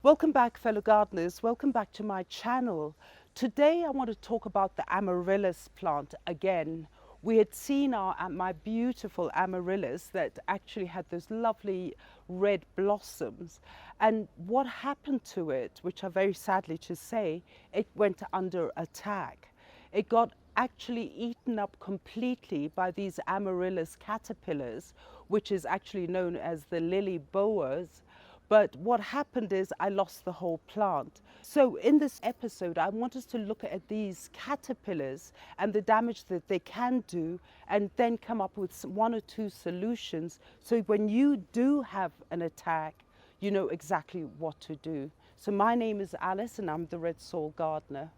Welcome back, fellow gardeners. Welcome back to my channel. Today I want to talk about the Amaryllis plant again. We had seen my beautiful Amaryllis that actually had those lovely red blossoms, and what happened to it, which are very sadly to say, it went under attack. It got actually eaten up completely by these Amaryllis caterpillars, which is actually known as the lily boas. But what happened is I lost the whole plant. So in this episode, I want us to look at these caterpillars and the damage that they can do, and then come up with one or two solutions. So when you do have an attack, you know exactly what to do. So my name is Alice and I'm the Red Soil Gardener.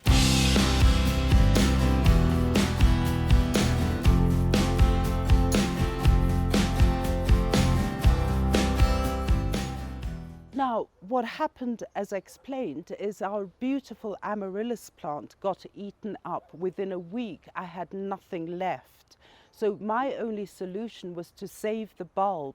Now, what happened, as I explained, is our beautiful Amaryllis plant got eaten up. Within a week, I had nothing left. So my only solution was to save the bulb.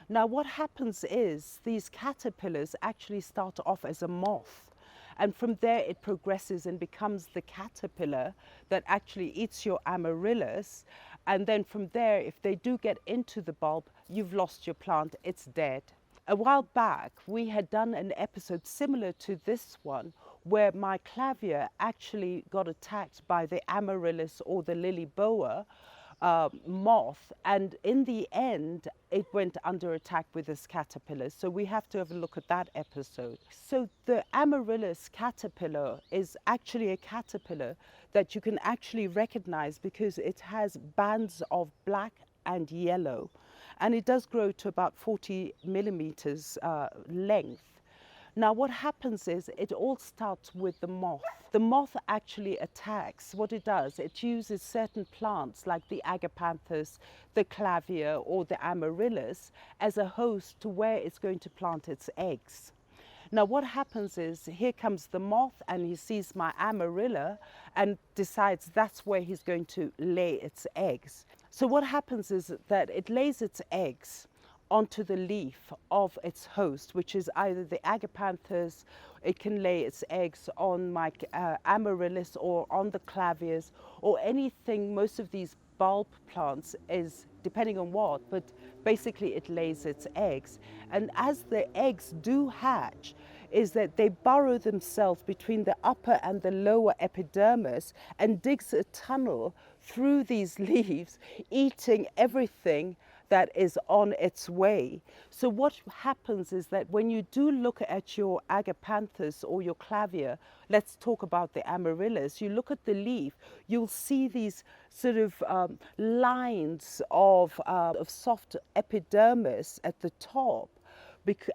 Now, what happens is these caterpillars actually start off as a moth. And from there, it progresses and becomes the caterpillar that actually eats your Amaryllis. And then from there, if they do get into the bulb, you've lost your plant, it's dead. A while back, we had done an episode similar to this one where my clavier actually got attacked by the Amaryllis or the lily boa moth, and in the end it went under attack with this caterpillar. So we have to have a look at that episode. So the Amaryllis caterpillar is actually a caterpillar that you can actually recognize because it has bands of black and yellow, and it does grow to about 40 millimeters length. Now what happens is it all starts with the moth. The moth actually attacks. What it does, it uses certain plants like the agapanthus, the clavier or the amaryllis as a host to where it's going to plant its eggs. Now what happens is, here comes the moth and he sees my amarilla and decides that's where he's going to lay its eggs. So what happens is that it lays its eggs onto the leaf of its host, which is either the agapanthus. It can lay its eggs on my amaryllis or on the claviers or anything. Most of these bulb plants is depending on what, but basically it lays its eggs. And as the eggs do hatch, is that they burrow themselves between the upper and the lower epidermis and digs a tunnel through these leaves, eating everything that is on its way. So what happens is that when you do look at your agapanthus or your clavier, let's talk about the amaryllis, you look at the leaf, you'll see these sort of lines of soft epidermis at the top.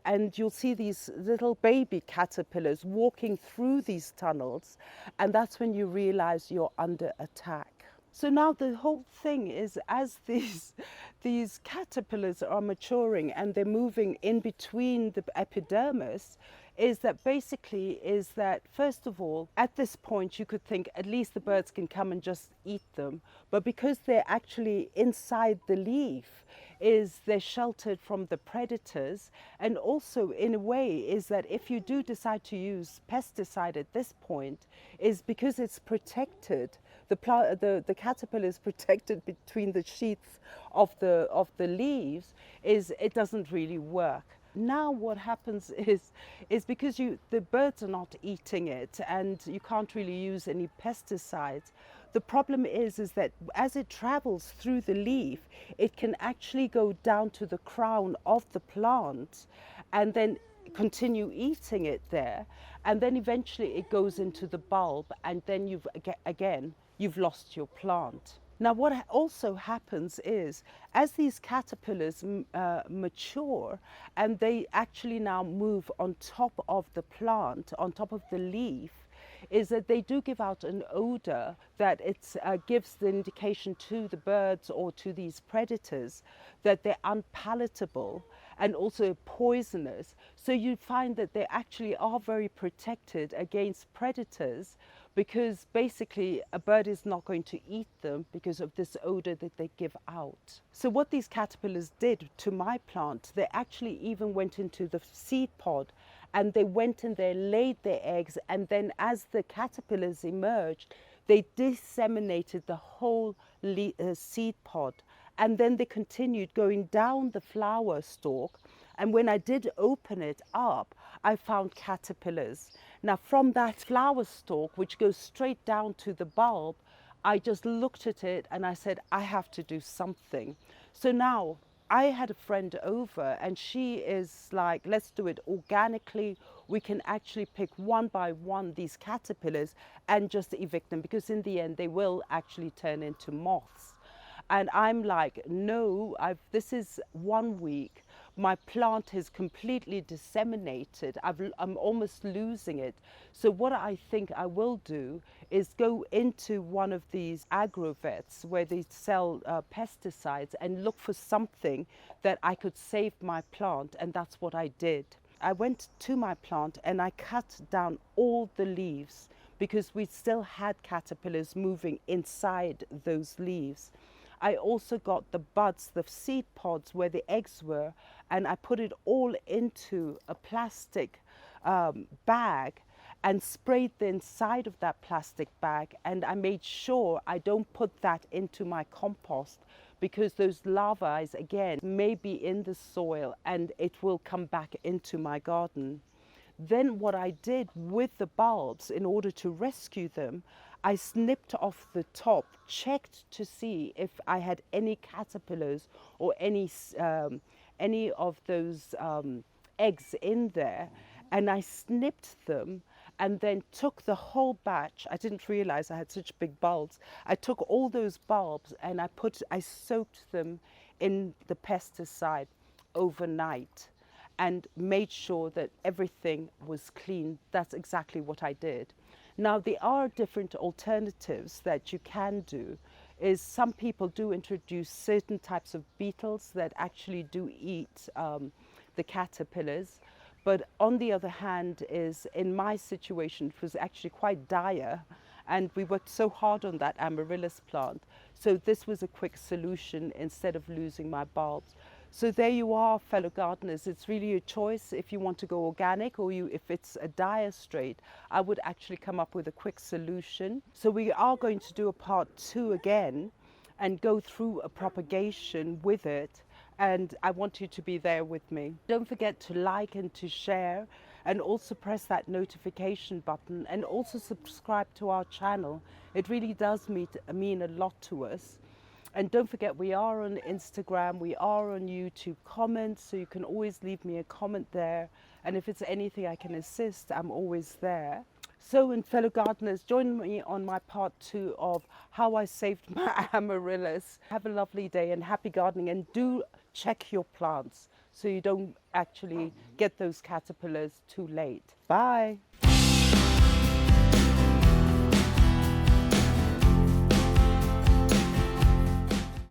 And you'll see these little baby caterpillars walking through these tunnels, and that's when you realize you're under attack. So now the whole thing is, as these caterpillars are maturing and they're moving in between the epidermis, is that basically is that first of all, at this point you could think at least the birds can come and just eat them, but because they're actually inside the leaf, is they're sheltered from the predators. And also in a way is that if you do decide to use pesticide at this point, is because it's protected, the caterpillar is protected between the sheaths of the leaves, is it doesn't really work. Now what happens is because the birds are not eating it and you can't really use any pesticides, the problem is that as it travels through the leaf, it can actually go down to the crown of the plant and then continue eating it there, and then eventually it goes into the bulb, and then you've lost your plant. Now what also happens is, as these caterpillars mature and they actually now move on top of the plant, on top of the leaf, is that they do give out an odor that it gives the indication to the birds or to these predators that they're unpalatable and also poisonous. So you find that they actually are very protected against predators, because basically a bird is not going to eat them because of this odor that they give out. So what these caterpillars did to my plant, they actually even went into the seed pod and they went in there, laid their eggs, and then as the caterpillars emerged, they disseminated the whole seed pod, and then they continued going down the flower stalk. And when I did open it up, I found caterpillars. Now from that flower stalk, which goes straight down to the bulb, I just looked at it and I said, I have to do something. So now I had a friend over and she is like, let's do it organically. We can actually pick one by one these caterpillars and just evict them, because in the end they will actually turn into moths. And I'm like, no, this is 1 week. My plant is completely disseminated. I'm almost losing it. So what I think I will do is go into one of these agrovets where they sell pesticides and look for something that I could save my plant. And that's what I did. I went to my plant and I cut down all the leaves because we still had caterpillars moving inside those leaves. I also got the buds, the seed pods where the eggs were, and I put it all into a plastic bag and sprayed the inside of that plastic bag. And I made sure I don't put that into my compost, because those larvae, again, may be in the soil and it will come back into my garden. Then what I did with the bulbs, in order to rescue them, I snipped off the top, checked to see if I had any caterpillars or any of those eggs in there, and I snipped them and then took the whole batch. I didn't realize I had such big bulbs. I took all those bulbs and I soaked them in the pesticide overnight and made sure that everything was clean. That's exactly what I did. Now, there are different alternatives that you can do. Is some people do introduce certain types of beetles that actually do eat the caterpillars. But on the other hand, is in my situation, it was actually quite dire, and we worked so hard on that Amaryllis plant. So this was a quick solution instead of losing my bulbs. So there you are, fellow gardeners. It's really a choice if you want to go organic or if it's a dire strait. I would actually come up with a quick solution. So we are going to do a part 2 again and go through a propagation with it. And I want you to be there with me. Don't forget to like and to share, and also press that notification button, and also subscribe to our channel. It really does mean a lot to us. And don't forget, we are on Instagram, we are on YouTube. Comment, so you can always leave me a comment there. And if it's anything I can assist, I'm always there. So, and fellow gardeners, join me on my part 2 of how I saved my Amaryllis. Have a lovely day and happy gardening, and do check your plants so you don't actually get those caterpillars too late. Bye.